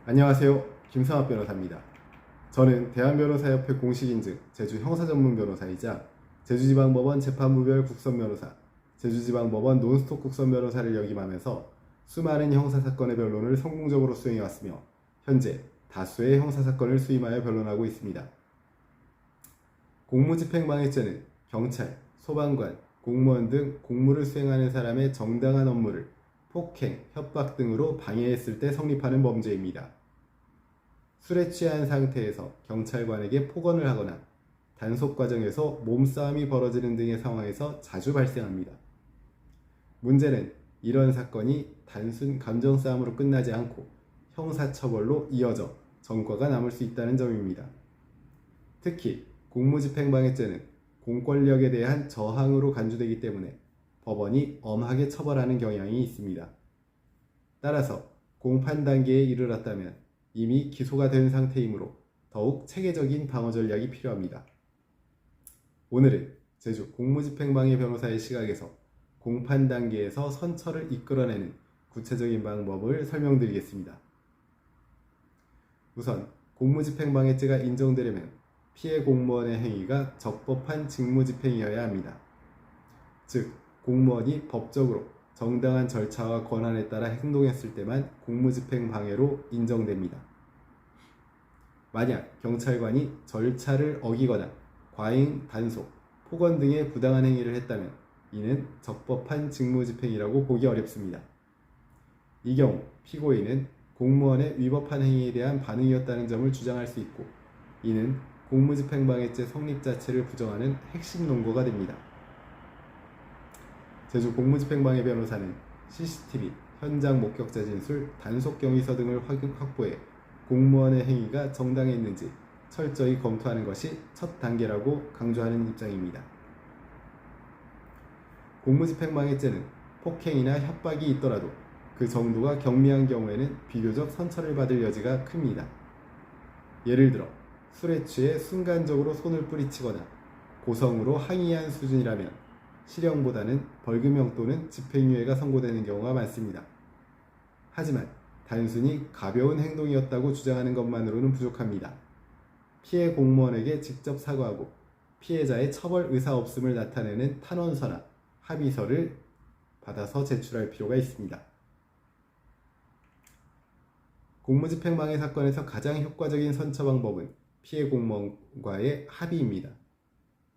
안녕하세요. 김상합 변호사입니다. 저는 대한변호사협회 공식인증 제주형사전문변호사이자 제주지방법원 재판부별 국선변호사, 제주지방법원 논스톱 국선변호사를 역임하면서 수많은 형사사건의 변론을 성공적으로 수행해왔으며 현재 다수의 형사사건을 수임하여 변론하고 있습니다. 공무집행방해죄는 경찰, 소방관, 공무원 등 공무를 수행하는 사람의 정당한 업무를 폭행, 협박 등으로 방해했을 때 성립하는 범죄입니다. 술에 취한 상태에서 경찰관에게 폭언을 하거나 단속 과정에서 몸싸움이 벌어지는 등의 상황에서 자주 발생합니다. 문제는 이런 사건이 단순 감정싸움으로 끝나지 않고 형사처벌로 이어져 전과가 남을 수 있다는 점입니다. 특히 공무집행방해죄는 공권력에 대한 저항으로 간주되기 때문에 법원이 엄하게 처벌하는 경향이 있습니다. 따라서 공판 단계에 이르렀다면 이미 기소가 된 상태이므로 더욱 체계적인 방어 전략이 필요합니다. 오늘은 제주 공무집행방해 변호사의 시각에서 공판 단계에서 선처를 이끌어내는 구체적인 방법을 설명드리겠습니다. 우선 공무집행방해죄가 인정되려면 피해 공무원의 행위가 적법한 직무집행이어야 합니다. 즉, 공무원이 법적으로 정당한 절차와 권한에 따라 행동했을 때만 공무집행방해로 인정됩니다. 만약 경찰관이 절차를 어기거나 과잉, 단속, 폭언 등의 부당한 행위를 했다면 이는 적법한 직무집행이라고 보기 어렵습니다. 이 경우 피고인은 공무원의 위법한 행위에 대한 반응이었다는 점을 주장할 수 있고 이는 공무집행방해죄 성립 자체를 부정하는 핵심 논거가 됩니다. 제주 공무집행방해 변호사는 CCTV, 현장 목격자 진술, 단속 경위서 등을 확보해 공무원의 행위가 정당했는지 철저히 검토하는 것이 첫 단계라고 강조하는 입장입니다. 공무집행방해죄는 폭행이나 협박이 있더라도 그 정도가 경미한 경우에는 비교적 선처를 받을 여지가 큽니다. 예를 들어 술에 취해 순간적으로 손을 뿌리치거나 고성으로 항의한 수준이라면 실형보다는 벌금형 또는 집행유예가 선고되는 경우가 많습니다. 하지만 단순히 가벼운 행동이었다고 주장하는 것만으로는 부족합니다. 피해 공무원에게 직접 사과하고 피해자의 처벌 의사 없음을 나타내는 탄원서나 합의서를 받아서 제출할 필요가 있습니다. 공무집행방해 사건에서 가장 효과적인 선처 방법은 피해 공무원과의 합의입니다.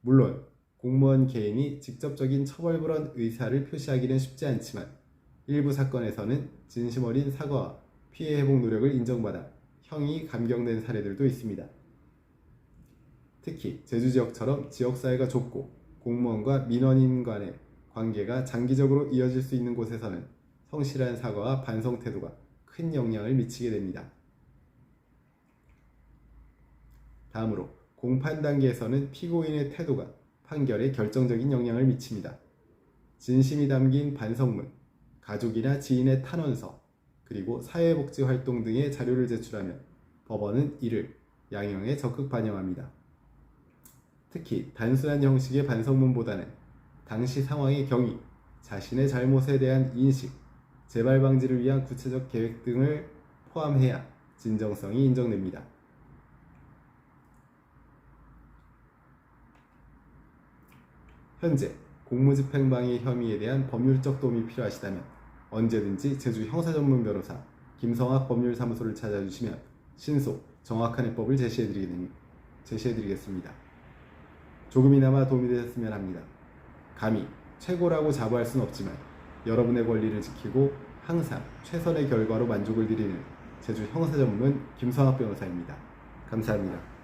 물론 공무원 개인이 직접적인 처벌불원 의사를 표시하기는 쉽지 않지만 일부 사건에서는 진심 어린 사과와 피해 회복 노력을 인정받아 형이 감경된 사례들도 있습니다. 특히 제주 지역처럼 지역사회가 좁고 공무원과 민원인 간의 관계가 장기적으로 이어질 수 있는 곳에서는 성실한 사과와 반성 태도가 큰 영향을 미치게 됩니다. 다음으로 공판 단계에서는 피고인의 태도가 판결에 결정적인 영향을 미칩니다. 진심이 담긴 반성문, 가족이나 지인의 탄원서, 그리고 사회복지활동 등의 자료를 제출하면 법원은 이를 양형에 적극 반영합니다. 특히 단순한 형식의 반성문보다는 당시 상황의 경위, 자신의 잘못에 대한 인식, 재발 방지를 위한 구체적 계획 등을 포함해야 진정성이 인정됩니다. 현재 공무집행방해 혐의에 대한 법률적 도움이 필요하시다면 언제든지 제주 형사전문변호사 김성학 법률사무소를 찾아주시면 신속, 정확한 해법을 제시해드리겠습니다. 조금이나마 도움이 되셨으면 합니다. 감히 최고라고 자부할 수는 없지만 여러분의 권리를 지키고 항상 최선의 결과로 만족을 드리는 제주 형사전문 김성학 변호사입니다. 감사합니다.